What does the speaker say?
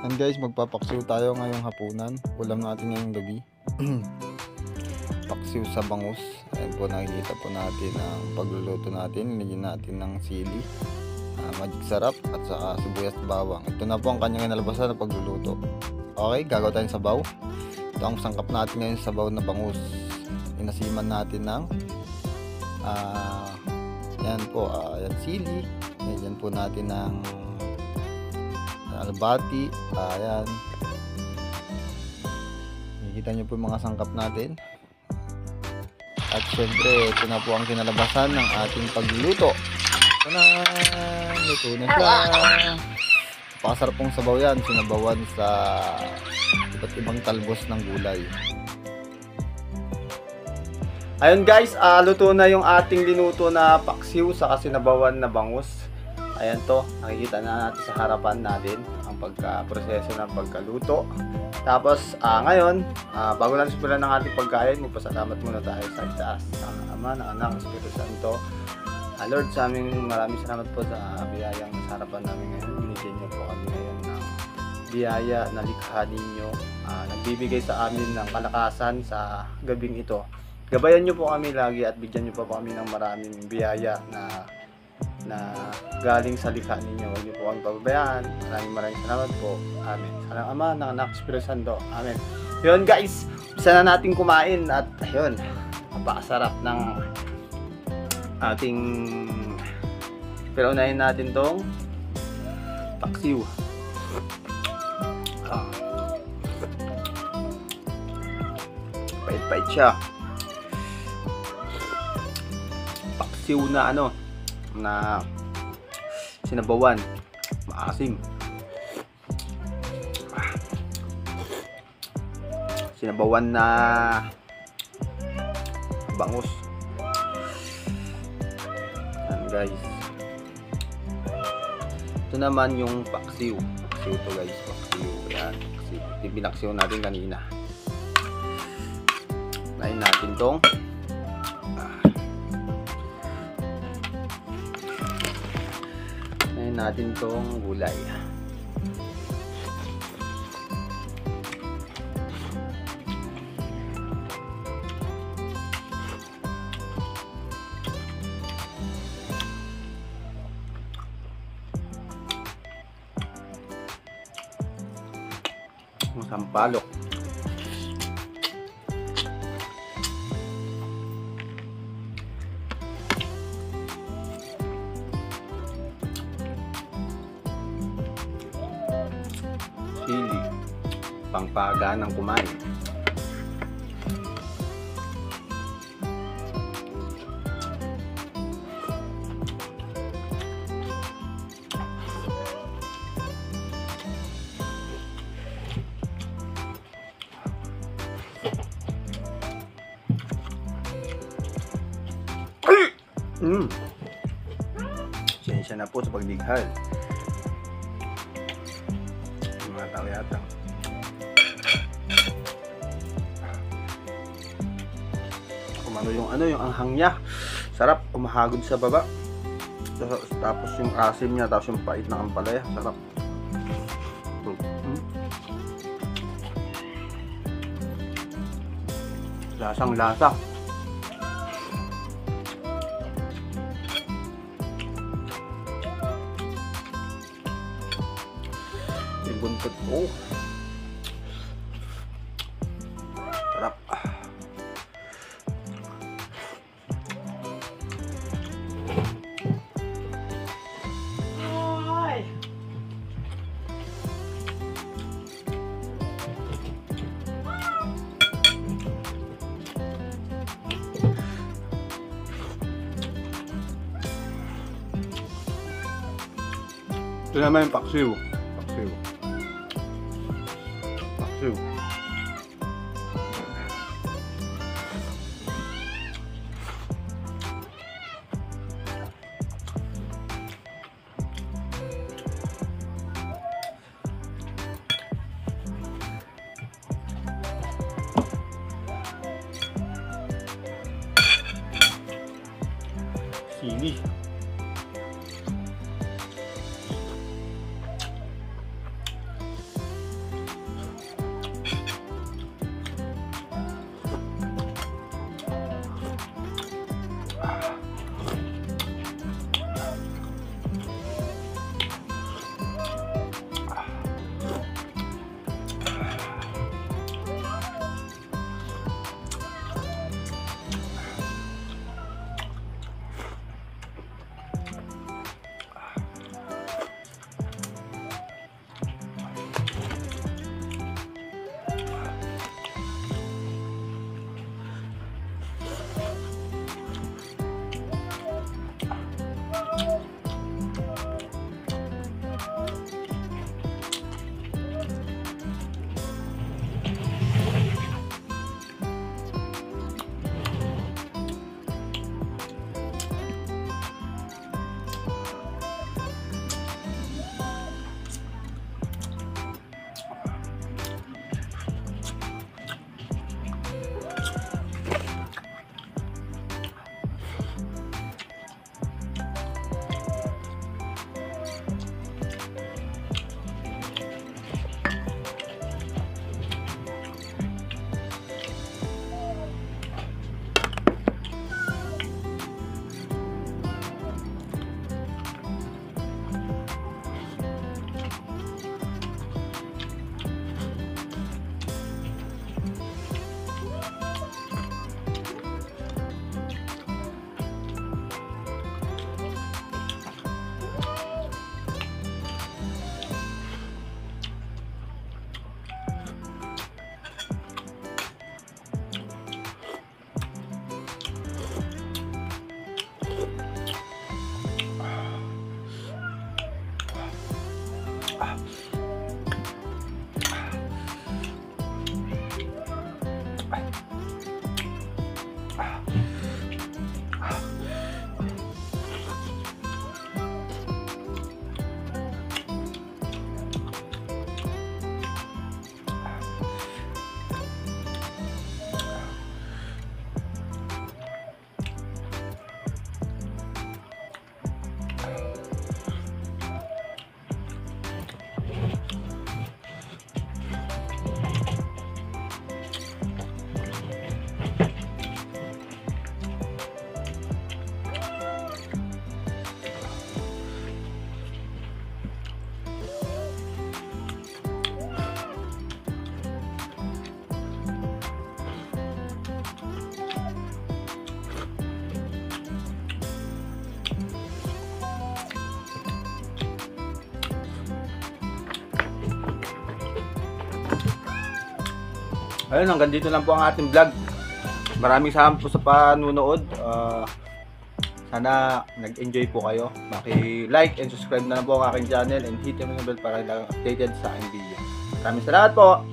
And guys, magpapaksiw tayo ngayong hapunan. Ulam natin ngayong gabi. Paksiw sa bangus. Ayan po, nakikita po natin ang pagluluto natin. Nilagyan natin ng sili, magic sarap at saka sibuyas bawang. Ito na po ang kanyang inalabasan na pagluluto. Okay, gagawa tayong sabaw. Ito ang sangkap natin ngayon, sabaw na bangus. Inasiman natin ng yan po, yan sili. Yan po natin ng albati. Ayan, nakikita nyo po yung mga sangkap natin. At syempre, ito na po ang kinalabasan ng ating pagluluto. Ito na, luto na siya. Pasarap pong sabaw yan, sinabawan sa iba't ibang talbos ng gulay. Ayun guys, luto na yung ating linuto na paksiw sa sinabawan na bangus. Ayan to, nakikita na natin sa harapan natin ang pagka-proseso ng pagkaluto. Tapos ngayon, bago natin simulan ng ating pagkain, magpasalamat muna tayo sa itaas, sa Ama, ng Anak, Espiritu Santo. Lord, sa aming maraming salamat po sa biyayang sa harapan namin ngayon. Binigyan niyo po kami ngayon ng biyaya na likha ninyo. Nagbibigay sa amin ng kalakasan sa gabing ito. Gabayan niyo po kami lagi at bigyan niyo po kami ng maraming biyaya na galing sa likha ninyo. Huwag niyo po kami pababayaan. Maraming salamat po. Amen. Sa Ama, ng Anak, Espiritu Santo. Amen. Yun guys, isa na natin kumain at ayun, napakasarap ng ating, pero unahin natin tong paksiw. Pait-pait siya. Paksiw na na sinabawan, maasim. Sinabawan na bangus. Yan guys. Ito naman yung paksiw. Paksiw to guys, paksiw. Yan, paksiw. Binaksiw natin kanina. Nain natin tong gulay. Sampalok. Sili, pangpaganang kumain. Siyensya na po sa pagdighal. Mga tao yata. Kumano yung yung anghang niya. Sarap, umahagod sa baba. Tapos yung asim niya, tapos yung pait ng ampalaya. Sarap. Lasang lasa. Buntot mo. Sarap. Ay. Ito naman yung paksiw. Paksiw. Sili. Ayun, hanggang dito lang po ang ating vlog. Maraming salamat po sa panunood. Sana nag-enjoy po kayo. Maki-like and subscribe na lang po ang aking channel and hit yung bell para lang updated sa aking video. Maraming salamat po!